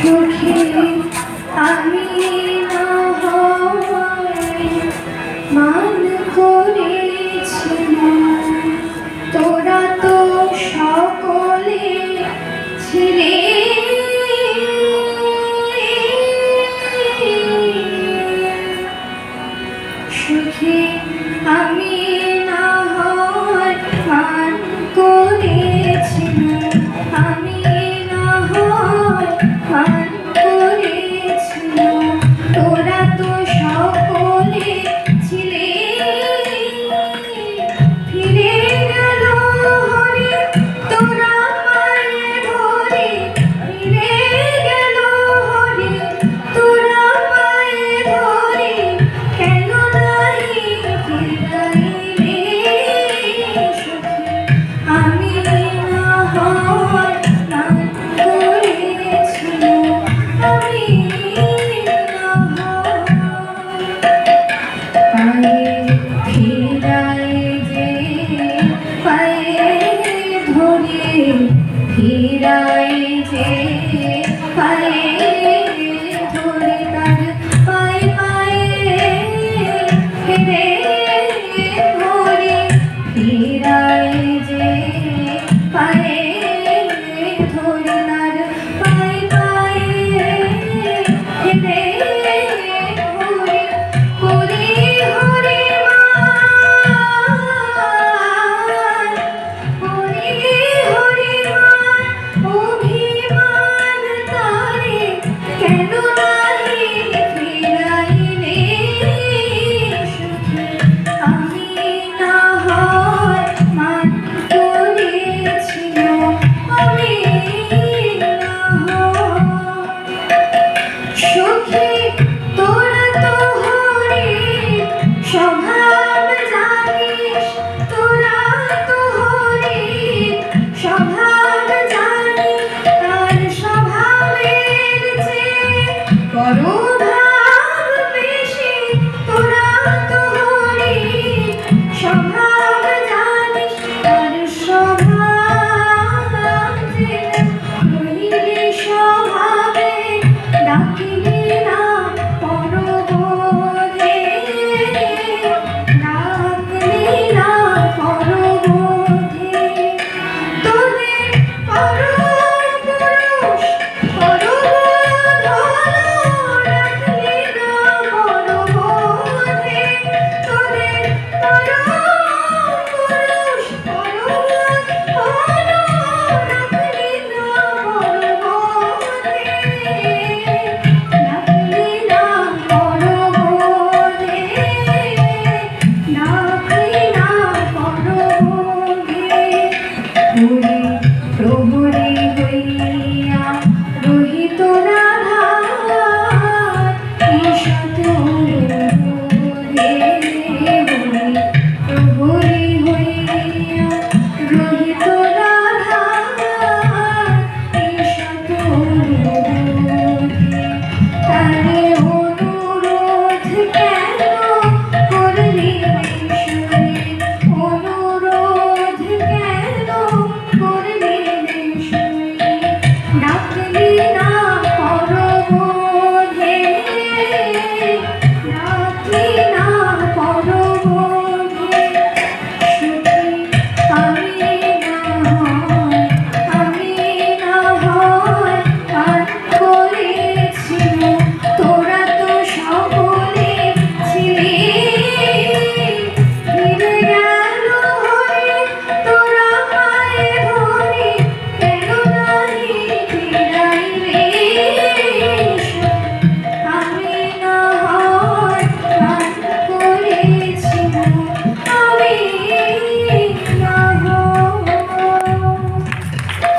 সুখী আমি না হওয়ায় মান করেছিলাম, তোরা তো সকলে ছিলে সুখী আমি না হওয়ায় মান করেছিলাম, আমি না হওয়ায় মান করেছিলাম, তোরা তো সকলে ছিলে। ফিরে গেল হরি তোরা পায়ে ধরে, ফিরে গেল হরি তোরা পায়ে ধরে, কেন নাহি ফিরাইলে সুখী আমি না হওয়ায় মান করেছিলাম, আমি না হওয়ায় ফিরাই যে পায়ে ধরে, ফিরাই যে পায়ে ধরে, তার পায়ে পায়ে ফিরে ধরে, ফিরাই যে পায়ে ধরে, তার পায়ে পায়ে ফিরে ধরে, করে হরে মান, করে হরে মান অভিমান তারে, কেন নাহি ফিরাইলে সুখী আমি না হওয়ায় মান করেছিলাম, আমি না হওয়ায় সুখী তোরা তো হরি স্বভাব জানিস, তোরা তো হরি স্বভাব জানিস, তার স্বভাবের চেয়ে করো ভাব বেশি, তোরা তো হরি স্বভাব জানিস, তার স্বভাব জেনে রহিলি স্বভাবে, ডাকিলি না পরবোধে, ডাকলি না পরবোধে, তোদের পরপুরুষ পরবোধ ডাকলি না পরবোধে, তোদের পরপুরুষ পরবোধ ডাকলি না পরবোধে, ডাকলি না পরবোধে, ডাকলি না পরবোধে, হরি প্রহরী হইয়া রহিত রাধার ঈষৎ অনুরোধে, হরি প্রহরী